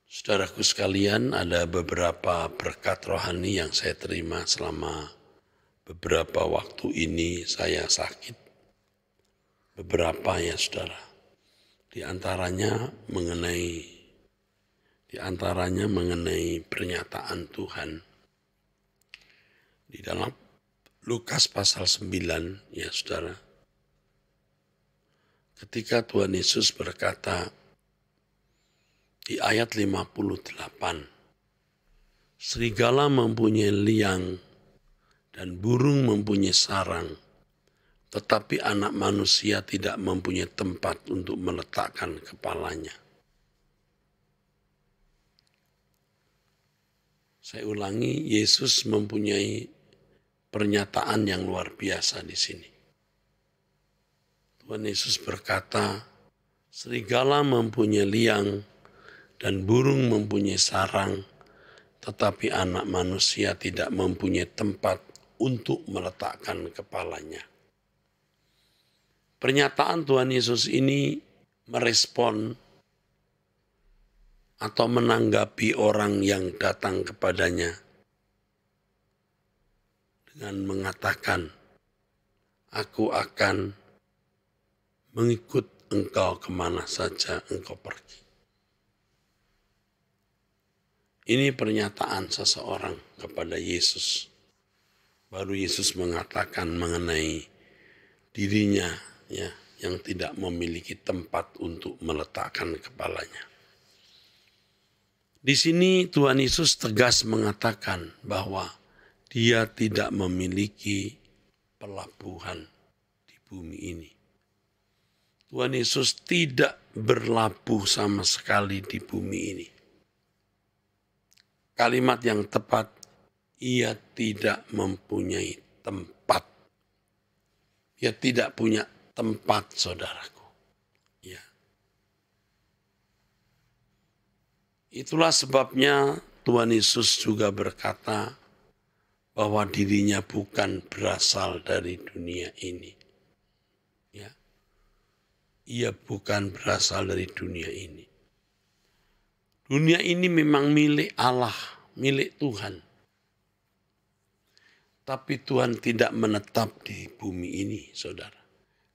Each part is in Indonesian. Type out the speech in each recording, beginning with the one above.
Saudaraku sekalian, ada beberapa berkat rohani yang saya terima selama beberapa waktu ini saya sakit. Beberapa ya saudara. Di antaranya mengenai pernyataan Tuhan. Di dalam Lukas pasal 9 ya saudara. Ketika Tuhan Yesus berkata di ayat 58, serigala mempunyai liang dan burung mempunyai sarang, tetapi anak manusia tidak mempunyai tempat untuk meletakkan kepalanya. Saya ulangi, Yesus mempunyai pernyataan yang luar biasa di sini. Tuhan Yesus berkata, serigala mempunyai liang dan burung mempunyai sarang, tetapi anak manusia tidak mempunyai tempat untuk meletakkan kepalanya. Pernyataan Tuhan Yesus ini merespon atau menanggapi orang yang datang kepadanya dengan mengatakan, aku akan mengikut engkau kemana saja engkau pergi. Ini pernyataan seseorang kepada Yesus. Baru Yesus mengatakan mengenai dirinya ya, yang tidak memiliki tempat untuk meletakkan kepalanya. Di sini Tuhan Yesus tegas mengatakan bahwa dia tidak memiliki pelabuhan di bumi ini. Tuhan Yesus tidak berlabuh sama sekali di bumi ini. Kalimat yang tepat, ia tidak mempunyai tempat. Ia tidak punya tempat, saudaraku. Ya. Itulah sebabnya Tuhan Yesus juga berkata bahwa dirinya bukan berasal dari dunia ini. Ya. Ia bukan berasal dari dunia ini. Dunia ini memang milik Allah, milik Tuhan. Tapi Tuhan tidak menetap di bumi ini, saudara.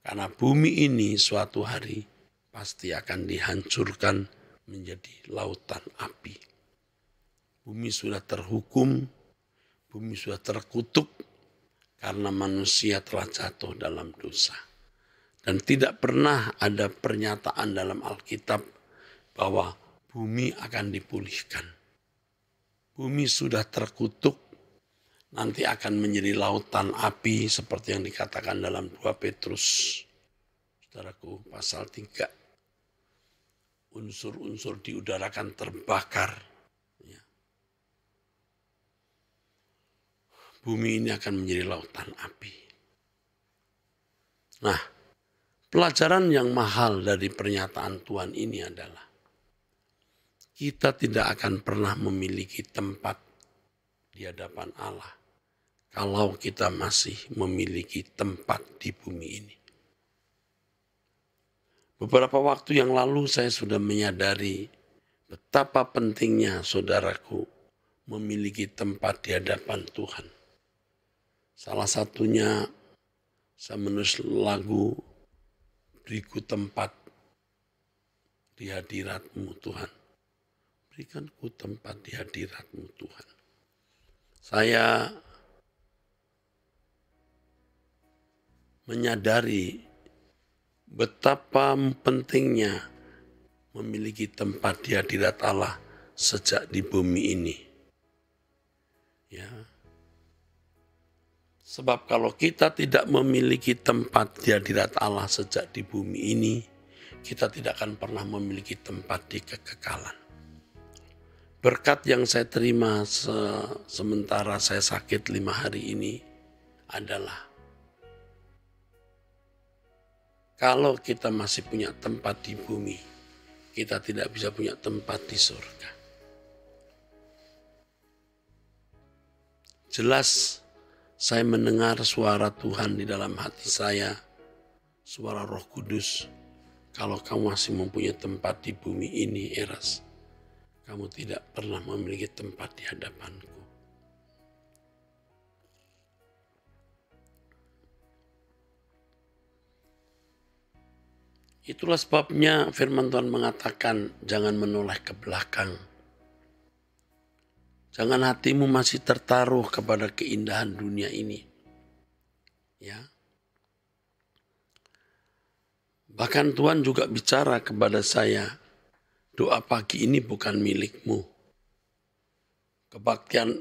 Karena bumi ini suatu hari pasti akan dihancurkan menjadi lautan api. Bumi sudah terhukum, bumi sudah terkutuk karena manusia telah jatuh dalam dosa. Dan tidak pernah ada pernyataan dalam Alkitab bahwa bumi akan dipulihkan. Bumi sudah terkutuk, nanti akan menjadi lautan api seperti yang dikatakan dalam 2 Petrus. Saudaraku, pasal 3. Unsur-unsur di udara akan terbakar. Ya. Bumi ini akan menjadi lautan api. Nah, pelajaran yang mahal dari pernyataan Tuhan ini adalah kita tidak akan pernah memiliki tempat di hadapan Allah kalau kita masih memiliki tempat di bumi ini. Beberapa waktu yang lalu saya sudah menyadari betapa pentingnya saudaraku memiliki tempat di hadapan Tuhan. Salah satunya saya menulis lagu, beriku tempat di hadirat-Mu Tuhan. Berikanku tempat di hadirat-Mu Tuhan. Saya menyadari betapa pentingnya memiliki tempat di hadirat Allah sejak di bumi ini. Ya. Sebab kalau kita tidak memiliki tempat di hadirat Allah sejak di bumi ini, kita tidak akan pernah memiliki tempat di kekekalan. Berkat yang saya terima sementara saya sakit 5 hari ini adalah kalau kita masih punya tempat di bumi, kita tidak bisa punya tempat di surga. Jelas saya mendengar suara Tuhan di dalam hati saya, suara Roh Kudus. Kalau kamu masih mempunyai tempat di bumi ini, Eras, kamu tidak pernah memiliki tempat di hadapanku. Itulah sebabnya firman Tuhan mengatakan, jangan menoleh ke belakang. Jangan hatimu masih tertaruh kepada keindahan dunia ini. Ya. Bahkan Tuhan juga bicara kepada saya, doa pagi ini bukan milikmu. Kebaktian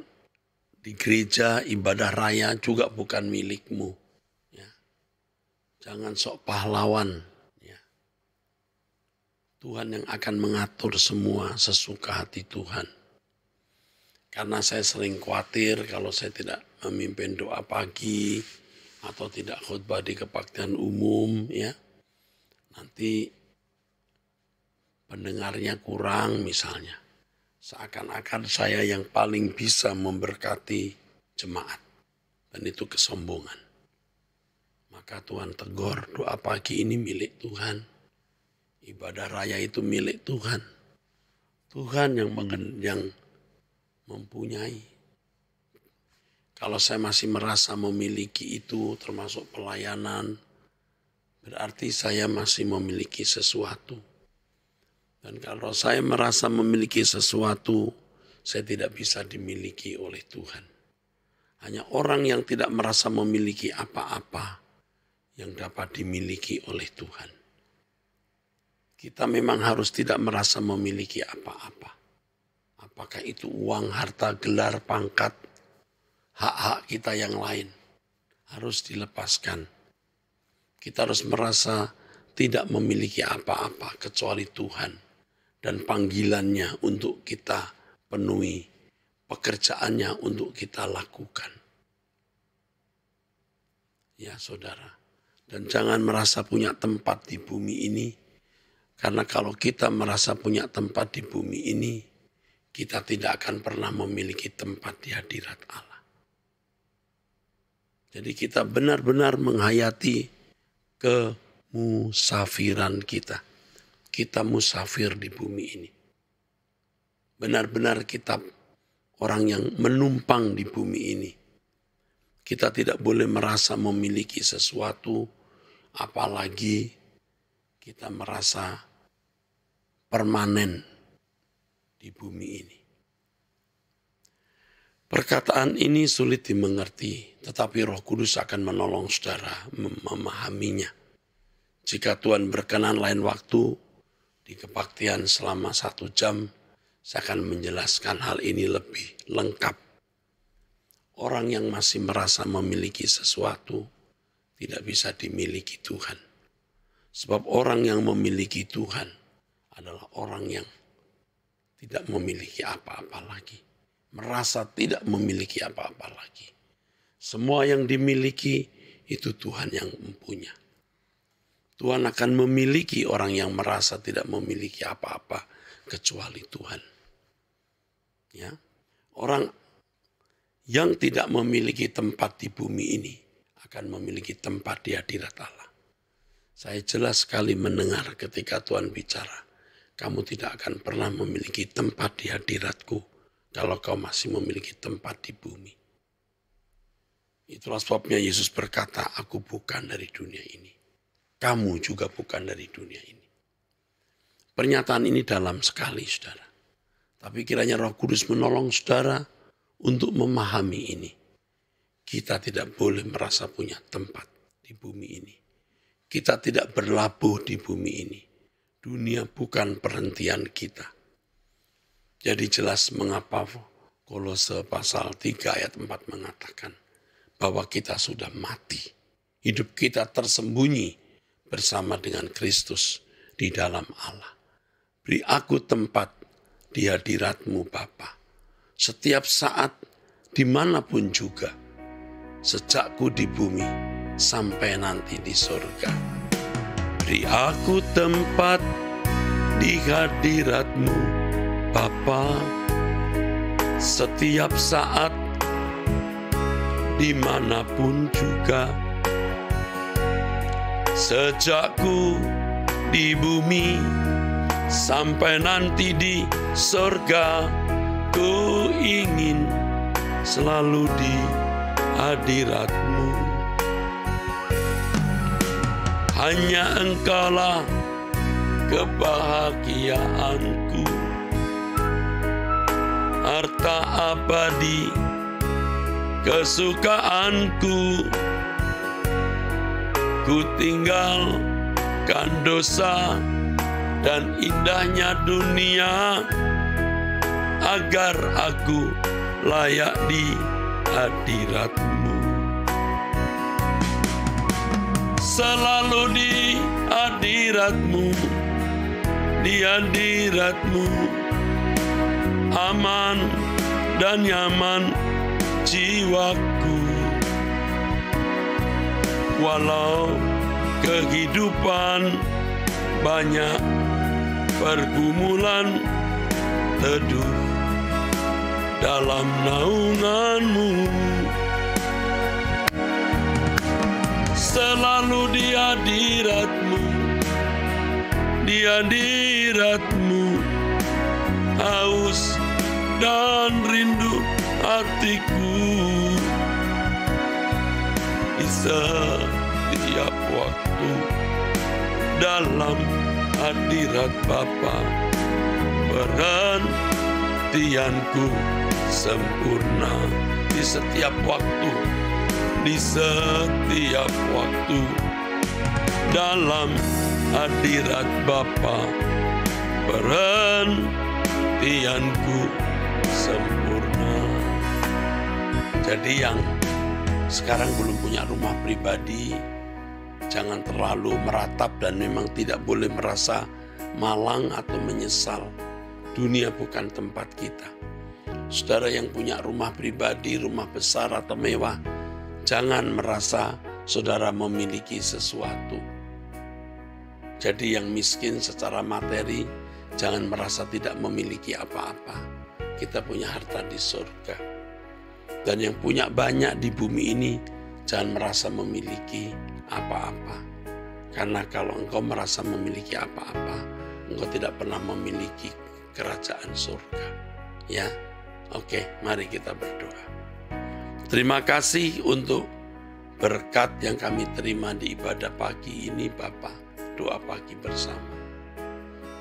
di gereja, ibadah raya juga bukan milikmu. Ya. Jangan sok pahlawan. Tuhan yang akan mengatur semua sesuka hati Tuhan. Karena saya sering khawatir kalau saya tidak memimpin doa pagi atau tidak khotbah di kebaktian umum, ya. Nanti pendengarnya kurang misalnya. Seakan-akan saya yang paling bisa memberkati jemaat. Dan itu kesombongan. Maka Tuhan tegur, doa pagi ini milik Tuhan. Ibadah raya itu milik Tuhan. Tuhan yang mempunyai. Kalau saya masih merasa memiliki itu termasuk pelayanan, berarti saya masih memiliki sesuatu. Dan kalau saya merasa memiliki sesuatu, saya tidak bisa dimiliki oleh Tuhan. Hanya orang yang tidak merasa memiliki apa-apa yang dapat dimiliki oleh Tuhan. Kita memang harus tidak merasa memiliki apa-apa. Apakah itu uang, harta, gelar, pangkat, hak-hak kita yang lain. Harus dilepaskan. Kita harus merasa tidak memiliki apa-apa kecuali Tuhan. Dan panggilannya untuk kita penuhi. Pekerjaannya untuk kita lakukan. Ya saudara. Dan jangan merasa punya tempat di bumi ini. Karena kalau kita merasa punya tempat di bumi ini, kita tidak akan pernah memiliki tempat di hadirat Allah. Jadi kita benar-benar menghayati kemusafiran kita. Kita musafir di bumi ini. Benar-benar kita orang yang menumpang di bumi ini. Kita tidak boleh merasa memiliki sesuatu, apalagi kita merasa permanen di bumi ini. Perkataan ini sulit dimengerti, tetapi Roh Kudus akan menolong saudara memahaminya. Jika Tuhan berkenan lain waktu, di kebaktian selama 1 jam, saya akan menjelaskan hal ini lebih lengkap. Orang yang masih merasa memiliki sesuatu, tidak bisa dimiliki Tuhan. Sebab orang yang memiliki Tuhan, adalah orang yang tidak memiliki apa-apa lagi. Merasa tidak memiliki apa-apa lagi. Semua yang dimiliki itu Tuhan yang mempunyai. Tuhan akan memiliki orang yang merasa tidak memiliki apa-apa kecuali Tuhan. Ya. Orang yang tidak memiliki tempat di bumi ini akan memiliki tempat di hadirat Allah. Saya jelas sekali mendengar ketika Tuhan bicara. Kamu tidak akan pernah memiliki tempat di hadiratku kalau kau masih memiliki tempat di bumi. Itulah sebabnya Yesus berkata, aku bukan dari dunia ini. Kamu juga bukan dari dunia ini. Pernyataan ini dalam sekali, saudara. Tapi kiranya Roh Kudus menolong saudara untuk memahami ini. Kita tidak boleh merasa punya tempat di bumi ini. Kita tidak berlabuh di bumi ini. Dunia bukan perhentian kita. Jadi jelas mengapa Kolose pasal 3 ayat 4 mengatakan bahwa kita sudah mati. Hidup kita tersembunyi bersama dengan Kristus di dalam Allah. Beri aku tempat di hadirat-Mu Bapa. Setiap saat, dimanapun juga. Sejakku di bumi sampai nanti di surga. Beri aku tempat di hadirat-Mu, Bapa, setiap saat, dimanapun juga. Sejakku di bumi, sampai nanti di surga, ku ingin selalu di hadirat-Mu. Hanya Engkaulah kebahagiaanku, harta abadi kesukaanku. Ku tinggalkan dosa dan indahnya dunia, agar aku layak di hadirat-Mu. Selalu di hadirat-Mu, di hadirat-Mu, aman dan nyaman jiwaku. Walau kehidupan banyak pergumulan, teduh dalam naungan-Mu. Selalu di hadirat-Mu, di hadirat-Mu, haus dan rindu hatiku. Di setiap waktu dalam hadirat Bapa, perhentianku sempurna. Di setiap waktu, di setiap waktu dalam hadirat Bapa, perhentianku sempurna. Jadi yang sekarang belum punya rumah pribadi, jangan terlalu meratap dan memang tidak boleh merasa malang atau menyesal. Dunia bukan tempat kita. Saudara yang punya rumah pribadi, rumah besar atau mewah, jangan merasa saudara memiliki sesuatu. Jadi yang miskin secara materi, jangan merasa tidak memiliki apa-apa. Kita punya harta di surga. Dan yang punya banyak di bumi ini, jangan merasa memiliki apa-apa. Karena kalau engkau merasa memiliki apa-apa, engkau tidak pernah memiliki kerajaan surga. Ya, oke, mari kita berdoa. Terima kasih untuk berkat yang kami terima di ibadah pagi ini, Bapa. Doa pagi bersama.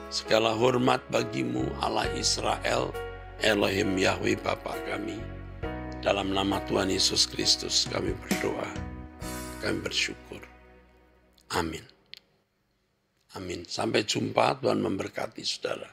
Segala hormat bagimu, Allah Israel, Elohim Yahweh Bapa kami. Dalam nama Tuhan Yesus Kristus kami berdoa, kami bersyukur. Amin. Amin. Sampai jumpa, Tuhan memberkati saudara.